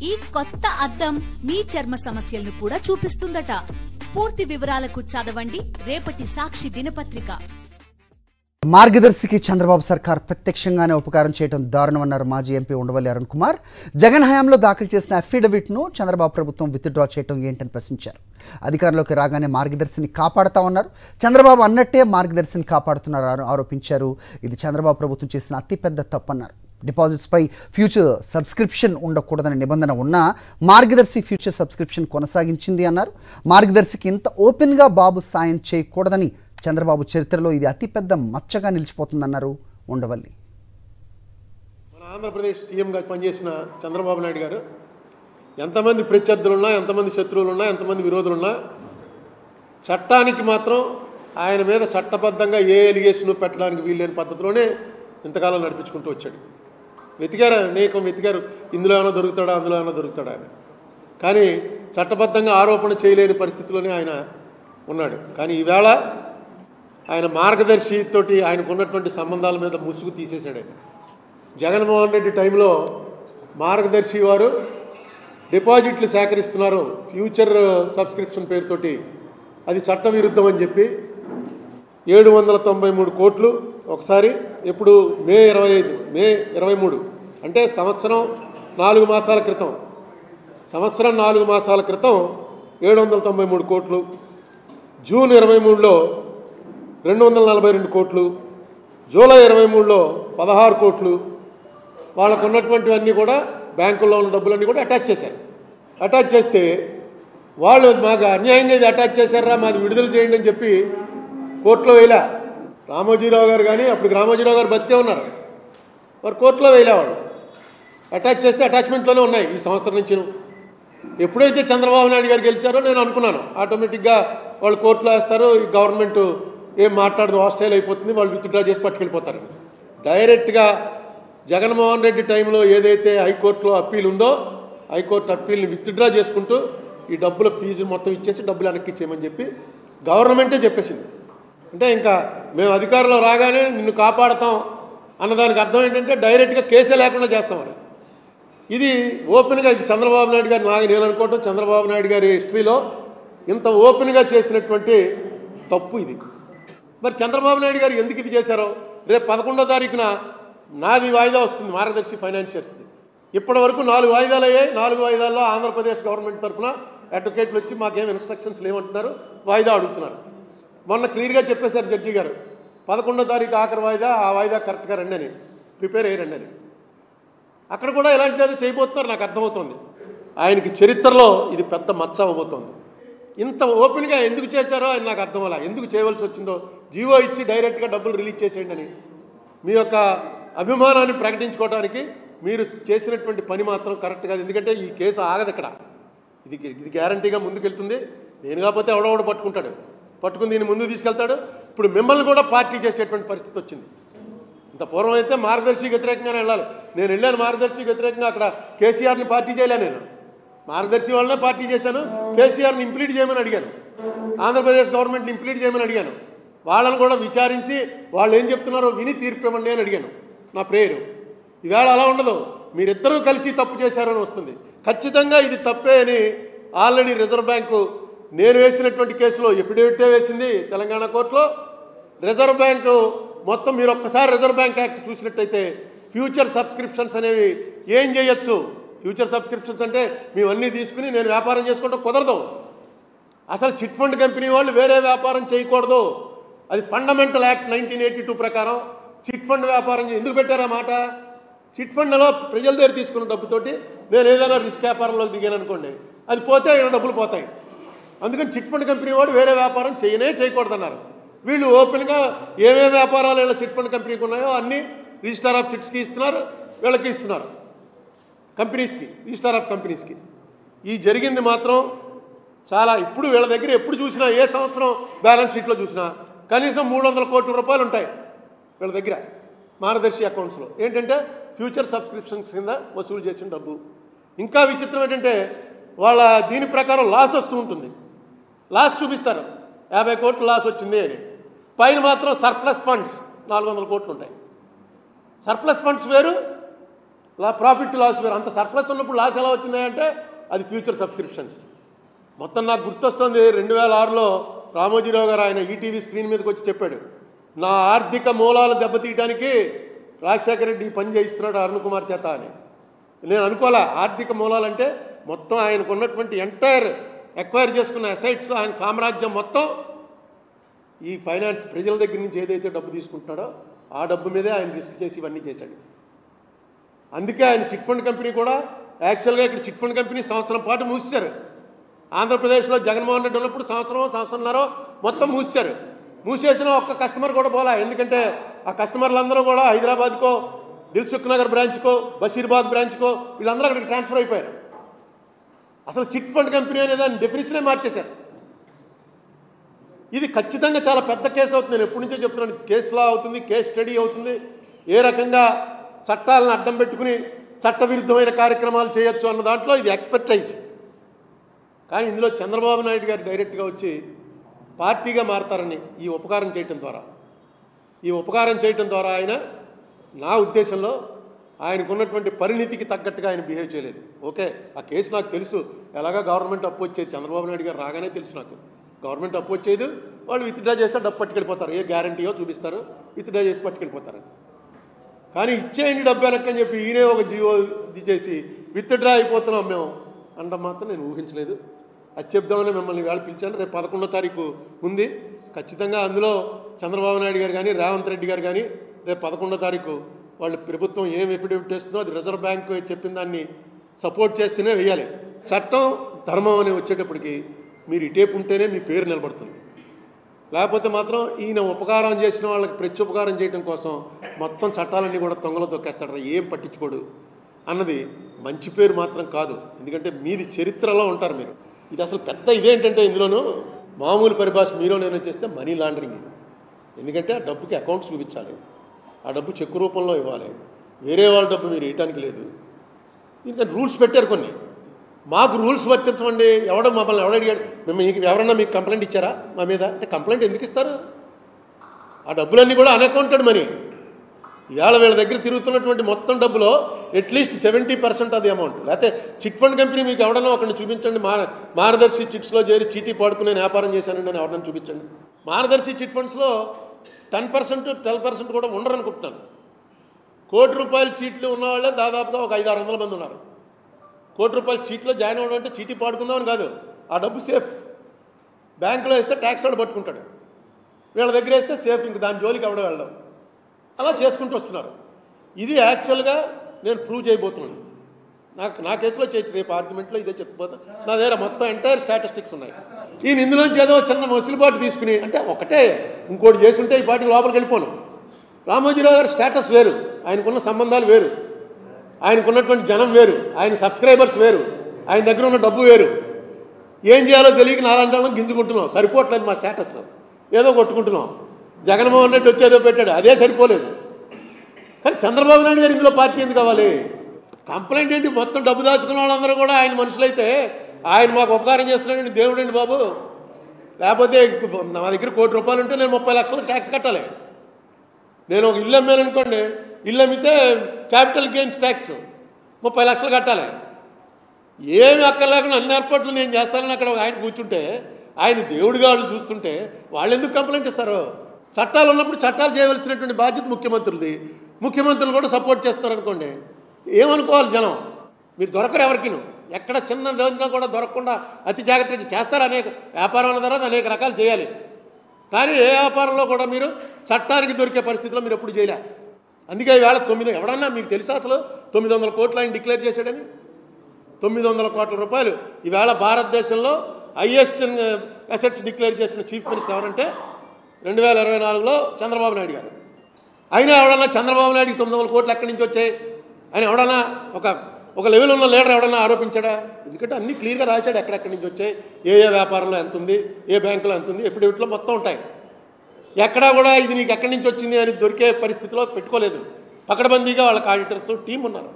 ఈ కొత్త అద్దం మీ చర్మ సమస్యలను కూడా చూపిస్తుందట. పూర్తి వివరాలకు చదవండి రేపటి సాక్షి దినపత్రిక. మార్గదర్శికి చంద్రబాబు సర్కార్ ప్రత్యక్షంగానే ఉపకారం చేయడం దారుణమన్నారు మాజీ ఎంపీ ఉండవల్లి అరుణ్ కుమార్. జగన్ హయాంలో దాఖలు చేసిన అఫిడవిట్ను చంద్రబాబు ప్రభుత్వం విత్డ్రా చేయడం ఏంటని ప్రశ్నించారు. అధికారంలోకి రాగానే మార్గదర్శిని కాపాడతామన్నారు. చంద్రబాబు అన్నట్టే మార్గదర్శిని కాపాడుతున్నారు ఆరోపించారు. ఇది చంద్రబాబు ప్రభుత్వం చేసిన అతిపెద్ద తప్పన్నారు. డిపాజిట్స్పై ఫ్యూచర్ సబ్స్క్రిప్షన్ ఉండకూడదనే నిబంధన ఉన్నా మార్గదర్శి ఫ్యూచర్ సబ్స్క్రిప్షన్ కొనసాగించింది అన్నారు. మార్గదర్శికి ఇంత ఓపెన్గా బాబు సాయం చేయకూడదని చంద్రబాబు చరిత్రలో ఇది అతిపెద్ద మచ్చగా నిలిచిపోతుందన్నారు ఉండవల్లి. మన ఆంధ్రప్రదేశ్ సీఎంగా పనిచేసిన చంద్రబాబు నాయుడు గారు ఎంతమంది ప్రత్యర్థులున్నా, ఎంతమంది శత్రువులున్నా, ఎంతమంది విరోధులున్నా చట్టానికి మాత్రం ఆయన మీద చట్టబద్ధంగా ఏ ఎలిగేషన్ పెట్టడానికి వీల్లేని పద్ధతిలోనే ఇంతకాలం నడిపించుకుంటూ వచ్చాడు. అనేకం వెతికారు, ఇందులో ఏమైనా దొరుకుతాడా, అందులో ఏమైనా దొరుకుతాడా అని. కానీ చట్టబద్ధంగా ఆరోపణ చేయలేని పరిస్థితిలోనే ఆయన ఉన్నాడు. కానీ ఈవేళ ఆయన మార్గదర్శితోటి ఆయనకు ఉన్నటువంటి సంబంధాల మీద ముసుగు తీసేశాడు. ఆయన జగన్మోహన్ రెడ్డి టైంలో మార్గదర్శి వారు డిపాజిట్లు సేకరిస్తున్నారు ఫ్యూచర్ సబ్స్క్రిప్షన్ పేరుతోటి, అది చట్టవిరుద్ధం అని చెప్పి 793 కోట్లు ఒకసారి, ఎప్పుడు మే 23 అంటే సంవత్సరం 4 మాసాల క్రితం 793 కోట్లు, జూన్ 23లో 242 కోట్లు, జూలై 23లో 16 కోట్లు, వాళ్ళకు ఉన్నటువంటివన్నీ కూడా బ్యాంకుల్లో ఉన్న డబ్బులన్నీ కూడా అటాచ్ చేశారు. అటాచ్ చేస్తే వాళ్ళు మాకు అన్యాయంగా ఇది అటాచ్ చేశారా, మాది విడుదల చేయండి అని చెప్పి కోర్టులో వేయలే. రామోజీరావు గారు కానీ, అప్పుడు రామోజీరావు గారు బతికే ఉన్నారు, వారు కోర్టులో వేయలేవాళ్ళు. అటాచ్ చేస్తే అటాచ్మెంట్లోనే ఉన్నాయి ఈ సంవత్సరం నుంచి. ఎప్పుడైతే చంద్రబాబు నాయుడు గారు గెలిచారో నేను అనుకున్నాను ఆటోమేటిక్గా వాళ్ళు కోర్టులో వేస్తారు, ఈ గవర్నమెంట్ ఏం మాట్లాడదు, హాస్టైల్ అయిపోతుంది, వాళ్ళు విత్డ్రా చేసి పట్టుకెళ్ళిపోతారు. డైరెక్ట్గా జగన్మోహన్ రెడ్డి టైంలో ఏదైతే హైకోర్టులో అప్పీల్ ఉందో హైకోర్టు అప్పీల్ని విత్డ్రా చేసుకుంటూ ఈ డబ్బుల ఫీజు మొత్తం ఇచ్చేసి డబ్బులు వెనక్కి ఇచ్చేయమని చెప్పి గవర్నమెంటే చెప్పేసింది. అంటే ఇంకా మేము అధికారంలో రాగానే నిన్ను కాపాడతాం అన్నదానికి అర్థం ఏంటంటే డైరెక్ట్గా కేసే లేకుండా చేస్తామని. ఇది ఓపెన్గా చంద్రబాబు నాయుడు గారు నేను అనుకోవటం చంద్రబాబు నాయుడు గారి హిస్టరీలో ఇంత ఓపెన్గా చేసినటువంటి తప్పు ఇది. మరి చంద్రబాబు నాయుడు గారు ఎందుకు ఇది చేశారో, రేపు 11వ తారీఖున నాది వాయిదా వస్తుంది మార్గదర్శి ఫైనాన్షియర్స్ది. ఇప్పటి వరకు 4 వాయిదాలు అయ్యాయి. 4 వాయిదాల్లో ఆంధ్రప్రదేశ్ గవర్నమెంట్ తరఫున అడ్వకేట్లు వచ్చి మాకేం ఇన్స్ట్రక్షన్స్ లేవంటున్నారు, వాయిదా అడుగుతున్నారు. మొన్న క్లియర్గా చెప్పేశారు జడ్జి గారు, 11వ తారీఖు ఆఖరి వాయిదా, ఆ వాయిదా కరెక్ట్గా రండి అని, ప్రిపేర్ అయ్యి రండి అని. అక్కడ కూడా ఇలాంటిది ఏదో చేయబోతున్నారు నాకు అర్థమవుతుంది. ఆయనకి చరిత్రలో ఇది పెద్ద మచ్చ అవ్వబోతోంది. ఇంత ఓపెన్గా ఎందుకు చేశారో ఆయన నాకు అర్థం అలా, ఎందుకు చేయవలసి వచ్చిందో. జీవో ఇచ్చి డైరెక్ట్గా డబ్బులు రిలీజ్ చేసేయండి అని మీ యొక్క అభిమానాన్ని ప్రకటించుకోవడానికి మీరు చేసినటువంటి పని మాత్రం కరెక్ట్ కాదు. ఎందుకంటే ఈ కేసు ఆగదు ఇక్కడ, ఇది గ్యారంటీగా ముందుకెళ్తుంది. నేను కాకపోతే ఎవడోడు పట్టుకుని దీన్ని ముందుకు తీసుకెళ్తాడు. ఇప్పుడు మిమ్మల్ని కూడా పార్టీ చేసేటువంటి పరిస్థితి వచ్చింది. ఇంత పూర్వం అయితే మార్గదర్శికి వ్యతిరేకంగానే వెళ్ళాలి. నేను వెళ్ళాను మార్గదర్శికి వ్యతిరేకంగా, అక్కడ కేసీఆర్ని పార్టీ చేయలే, నేను మార్గదర్శి వాళ్ళనే పార్టీ చేశాను. కేసీఆర్ని ఇంప్లీట్ చేయమని అడిగాను, ఆంధ్రప్రదేశ్ గవర్నమెంట్ని ఇంప్లీట్ చేయమని అడిగాను. వాళ్ళని కూడా విచారించి వాళ్ళు ఏం చెప్తున్నారో విని తీర్పు ఇవ్వండి అని అడిగాను. నా ప్రేయరు. ఈవేళ అలా ఉండదు, మీరిద్దరూ కలిసి తప్పు చేశారని వస్తుంది. ఖచ్చితంగా ఇది తప్పే అని ఆల్రెడీ రిజర్వ్ బ్యాంకు నేను వేసినటువంటి కేసులో ఎఫిడవిటే వేసింది తెలంగాణ కోర్టులో. రిజర్వ్ బ్యాంకు మొత్తం మీరు ఒక్కసారి రిజర్వ్ బ్యాంక్ యాక్ట్ చూసినట్టయితే ఫ్యూచర్ సబ్స్క్రిప్షన్స్ అనేవి ఏం చేయొచ్చు. ఫ్యూచర్ సబ్స్క్రిప్షన్స్ అంటే మేమన్నీ తీసుకుని నేను వ్యాపారం చేసుకుంటే కుదరదు. అసలు చిట్ ఫండ్ కంపెనీ వాళ్ళు వేరే వ్యాపారం చేయకూడదు. అది ఫండమెంటల్ యాక్ట్ 1982 ప్రకారం చిట్ ఫండ్ వ్యాపారం ఎందుకు పెట్టారా మాట. చిట్ ఫండ్లో ప్రజల దగ్గర తీసుకున్న డబ్బుతోటి నేను ఏదైనా రిస్క్ వ్యాపారంలోకి దిగాను అనుకోండి, అది పోతే డబ్బులు పోతాయి. అందుకని చిట్ ఫండ్ కంపెనీ వాడు వేరే వ్యాపారం చేయకూడదన్నారు. వీళ్ళు ఓపెన్గా ఏమేమి వ్యాపారాలు ఇలా చిట్ ఫండ్ కంపెనీకి ఉన్నాయో అన్నీ రిజిస్టార్ ఆఫ్ చిట్స్కి ఇస్తున్నారు, వీళ్ళకి ఇస్తున్నారు, కంపెనీస్కి, రిజిస్టార్ ఆఫ్ కంపెనీస్కి. ఈ జరిగింది మాత్రం చాలా. ఇప్పుడు వీళ్ళ దగ్గర ఎప్పుడు చూసినా, ఏ సంవత్సరం బ్యాలెన్స్ షీట్లో చూసినా కనీసం 300 కోట్ల రూపాయలు ఉంటాయి వీళ్ళ దగ్గర మార్గదర్శి అకౌంట్స్లో. ఏంటంటే ఫ్యూచర్ సబ్స్క్రిప్షన్స్ కింద వసూలు చేసిన డబ్బు. ఇంకా విచిత్రం ఏంటంటే వాళ్ళ దీని ప్రకారం లాస్ వస్తూ ఉంటుంది. లాస్ చూపిస్తారు, 50 కోట్లు లాస్ వచ్చింది అని. పైన మాత్రం సర్ప్లస్ ఫండ్స్ 400 కోట్లు ఉంటాయి. సర్ప్లస్ ఫండ్స్ వేరు, ప్రాఫిట్ లాస్ వేరు. అంత సర్ప్లస్ ఉన్నప్పుడు లాస్ ఎలా వచ్చింది అంటే అది ఫ్యూచర్ సబ్స్క్రిప్షన్స్. మొత్తం నాకు గుర్తొస్తుంది 2006లో రామోజీరావు గారు ఆయన ఈటీవీ స్క్రీన్ మీదకి వచ్చి చెప్పాడు, నా ఆర్థిక మూలాలు దెబ్బతీయడానికి రాజశేఖర రెడ్డి పని చేయిస్తున్నాడు అరుణ్ కుమార్ చేత అని. నేను అనుకోలే ఆర్థిక మూలాలంటే మొత్తం ఆయనకు ఉన్నటువంటి ఎంటైర్ ఎక్వైర్ చేసుకున్న అసెట్స్, ఆయన సామ్రాజ్యం మొత్తం ఈ ఫైనాన్స్ ప్రజల దగ్గర నుంచి ఏదైతే డబ్బు తీసుకుంటున్నాడో ఆ డబ్బు మీదే ఆయన రిస్క్ చేసి ఇవన్నీ చేశాడు. అందుకే ఆయన చిట్ ఫండ్ కంపెనీ కూడా యాక్చువల్గా ఇక్కడ చిట్ ఫండ్ కంపెనీ సంవత్సరం పాటు మూసేశారు. ఆంధ్రప్రదేశ్లో జగన్మోహన్ రెడ్డి ఉన్నప్పుడు సంవత్సరంన్నర మొత్తం మూసేశారు. మూసేసిన ఒక్క కస్టమర్ కూడా పోలా. ఎందుకంటే ఆ కస్టమర్లందరూ కూడా హైదరాబాద్కో, దిల్సుఖ్ నగర్ బ్రాంచ్కో, బషీర్బాగ్ బ్రాంచ్కో వీళ్ళందరూ అక్కడికి ట్రాన్స్ఫర్ అయిపోయారు. అసలు చిట్ ఫండ్ కంపెనీ అనే దాని డెఫినేషనే మార్చేశారు. ఇది ఖచ్చితంగా చాలా పెద్ద కేసు అవుతుంది. నేను ఎప్పటి నుంచో చెప్తున్నాను, కేసులా అవుతుంది, కేస్ స్టడీ అవుతుంది. ఏ రకంగా చట్టాలను అడ్డం పెట్టుకుని చట్టవిరుద్ధమైన కార్యక్రమాలు చేయొచ్చు అన్న దాంట్లో ఇది ఎక్స్పర్టైజ్. కానీ ఇందులో చంద్రబాబు నాయుడు గారు డైరెక్ట్గా వచ్చి పార్టీగా మారతారని ఈ ఉపకారం చేయటం ద్వారా ఆయన, నా ఉద్దేశంలో ఆయనకున్నటువంటి పరిణితికి తగ్గట్టుగా ఆయన బిహేవ్ చేయలేదు. ఓకే, ఆ కేసు నాకు తెలుసు, ఎలాగా గవర్నమెంట్ అప్పు వచ్చేది, చంద్రబాబు నాయుడు గారు రాగానే తెలుసు నాకు. గవర్నమెంట్ అప్పు వచ్చేది, వాళ్ళు విత్డ్రా చేస్తే డబ్బు పట్టుకెళ్ళిపోతారు, ఏ గ్యారంటీయో చూపిస్తారు, విత్డ్రా చేసి పట్టుకెళ్ళిపోతారు. కానీ ఇచ్చేయండి డబ్బు వెనక్కని చెప్పి ఈయనే ఒక జీవో చేసి విత్డ్రా అయిపోతున్నాం మేము అనడం మాత్రం నేను ఊహించలేదు. అది చెప్దామని మిమ్మల్ని వేళ పిలిచాను. రేపు 11వ తారీఖు ఉంది. ఖచ్చితంగా అందులో చంద్రబాబు నాయుడు గారు కానీ, రేవంత్ రెడ్డి గారు కానీ రేపు 11వ తారీఖు వాళ్ళు ప్రభుత్వం ఏం ఎఫిడవిట్ చేస్తుందో అది రిజర్వ్ బ్యాంకు చెప్పిన దాన్ని సపోర్ట్ చేస్తేనే వేయాలి. చట్టం ధర్మం అని వచ్చేటప్పటికి మీరు ఇటేపు ఉంటేనే మీ పేరు నిలబడుతుంది. లేకపోతే మాత్రం ఈయన ఉపకారం చేసిన వాళ్ళకి ప్రత్యుపకారం చేయడం కోసం మొత్తం చట్టాలన్నీ కూడా తొంగలో తొక్కేస్తాడు, ఏం పట్టించుకోడు అన్నది మంచి పేరు మాత్రం కాదు. ఎందుకంటే మీది చరిత్రలో ఉంటారు మీరు. ఇది అసలు పెద్ద ఇదేంటంటే ఇందులోనూ మామూలు పరిభాష మీరో నేను చేస్తే మనీ లాండరింగ్ ఇది. ఎందుకంటే ఆ డబ్బుకి అకౌంట్స్ చూపించాలి, ఆ డబ్బు చెక్కు రూపంలో ఇవ్వాలి, వేరే వాళ్ళ డబ్బు మీరు వేయటానికి లేదు. ఇంకా రూల్స్ పెట్టారు కొన్ని. మాకు రూల్స్ వర్తించమండి, మమ్మల్ని అడిగాడు, ఎవరన్నా మీకు కంప్లైంట్ ఇచ్చారా మా మీద అంటే కంప్లైంట్ ఎందుకు ఇస్తారు? ఆ డబ్బులన్నీ కూడా అన్అకౌంటెడ్ మనీ. ఇవాళ వీళ్ళ దగ్గర తిరుగుతున్నటువంటి మొత్తం డబ్బులో అట్లీస్ట్ 70% అది అమౌంట్. లేకపోతే చిట్ ఫండ్ కంపెనీ మీకు ఎవడన్నా ఒకరిని చూపించండి, మార్గదర్శి చిట్స్లో చేరి చీటీ పాడుకుని నేను వ్యాపారం చేశానండి అని ఎవరన్నా చూపించండి. మార్గదర్శి చిట్ ఫండ్స్లో 10%, 12% కూడా ఉండరు అనుకుంటున్నాను. ₹1,00,00,000 చీట్లు ఉన్న వాళ్ళే దాదాపుగా ఒక 500-600 మంది ఉన్నారు. ₹1,00,00,000 చీట్లో జాయిన్ అవ్వడం అంటే చీటీ పాడుకుందామని కాదు, ఆ డబ్బు సేఫ్. బ్యాంకులో వేస్తే ట్యాక్స్ వాడు పట్టుకుంటాడు, వీళ్ళ దగ్గర వేస్తే సేఫ్, ఇంక దాని జోలికి ఎవడో వెళ్ళడం. అలా చేసుకుంటూ వస్తున్నారు. ఇది యాక్చువల్గా నేను ప్రూవ్ చేయబోతున్నాను. నా కేసులో చేయొచ్చు, రేపు ఆర్గ్యుమెంట్లో ఇదే చెప్పబోతా. నా దగ్గర మొత్తం ఎంటైర్ స్టాటిస్టిక్స్ ఉన్నాయి. ఈయన ఇందులోంచి ఏదో చిన్న మసిలిపాటు తీసుకుని అంటే ఒకటే ఇంకోటి చేస్తుంటే ఈ పార్టీ లోపలికి వెళ్ళిపోను. రామోజీరావు గారి స్టేటస్ వేరు, ఆయనకున్న సంబంధాలు వేరు, ఆయనకున్నటువంటి జనం వేరు, ఆయన సబ్స్క్రైబర్స్ వేరు, ఆయన దగ్గర ఉన్న డబ్బు వేరు. ఏం చేయాలో తెలియక నారాయణ గింజుకుంటున్నాం, సరిపోవట్లేదు మా స్టేటస్, ఏదో కొట్టుకుంటున్నాం. జగన్మోహన్ రెడ్డి వచ్చేదో పెట్టాడు, అదే సరిపోలేదు. కానీ చంద్రబాబు నాయుడు గారు ఇందులో పార్టీ ఎందుకు కావాలి? కంప్లైంట్ ఏంటి? మొత్తం డబ్బు దాచుకున్న వాళ్ళందరూ కూడా ఆయన మనుషులైతే ఆయన మాకు ఉపకారం చేస్తున్నాడండి, దేవుడండి బాబు. లేకపోతే నా దగ్గర ₹1,00,00,000 ఉంటే నేను 30 లక్షలు ట్యాక్స్ కట్టాలి. నేను ఒక ఇల్లు అమ్మాననుకోండి, ఇల్లు అమ్మితే క్యాపిటల్ గెయిన్స్ ట్యాక్స్ 30 లక్షలు కట్టాలి. ఏమి అక్కర్లేకుండా అన్ని ఏర్పాట్లు నేను చేస్తానని అక్కడ ఆయన కూర్చుంటే, ఆయన దేవుడిగా వాళ్ళు చూస్తుంటే వాళ్ళు ఎందుకు కంప్లైంట్ ఇస్తారు? చట్టాలు ఉన్నప్పుడు చట్టాలు చేయవలసినటువంటి బాధ్యత ముఖ్యమంత్రులది. ముఖ్యమంత్రులు కూడా సపోర్ట్ చేస్తున్నారనుకోండి, ఏమనుకోవాలి జనం? మీరు దొరకరు ఎవరికిను. ఎక్కడ చిన్న దాంట్లో కూడా దొరకకుండా అతి జాగ్రత్తగా చేస్తారు. అనేక వ్యాపారాల తర్వాత అనేక రకాలు చేయాలి. కానీ ఏ వ్యాపారంలో కూడా మీరు చట్టానికి దొరికే పరిస్థితిలో మీరు ఎప్పుడు చేయలే. అందుకే ఈవేళ 9 ఎవడన్నా మీకు తెలుసా అసలు 900 కోట్లు ఆయన డిక్లేర్ చేశాడని? 900 కోట్ల రూపాయలు ఈవేళ భారతదేశంలో హైయెస్ట్ అసెట్స్ డిక్లేర్ చేసిన చీఫ్ మినిస్టర్ ఎవరంటే 2024లో చంద్రబాబు నాయుడు గారు. అయినా ఎవడన్నా చంద్రబాబు నాయుడికి 900 కోట్లు ఎక్కడి నుంచి వచ్చాయి అని ఎవడన్నా ఒక లెవెల్ ఉన్న లీడర్ ఎవడన్నా ఆరోపించాడా? ఎందుకంటే అన్నీ క్లియర్గా రాశాడు, ఎక్కడెక్కడి నుంచి వచ్చాయి, ఏ వ్యాపారంలో ఎంత ఉంది, ఏ బ్యాంకులో ఎంత ఉంది, ఎఫిడవిట్లో మొత్తం ఉంటాయి. ఎక్కడా కూడా ఇది నీకు ఎక్కడి నుంచి వచ్చింది అని దొరికే పరిస్థితిలో పెట్టుకోలేదు. పకడ్బందీగా వాళ్ళకి ఆడిటర్స్ టీం ఉన్నారు.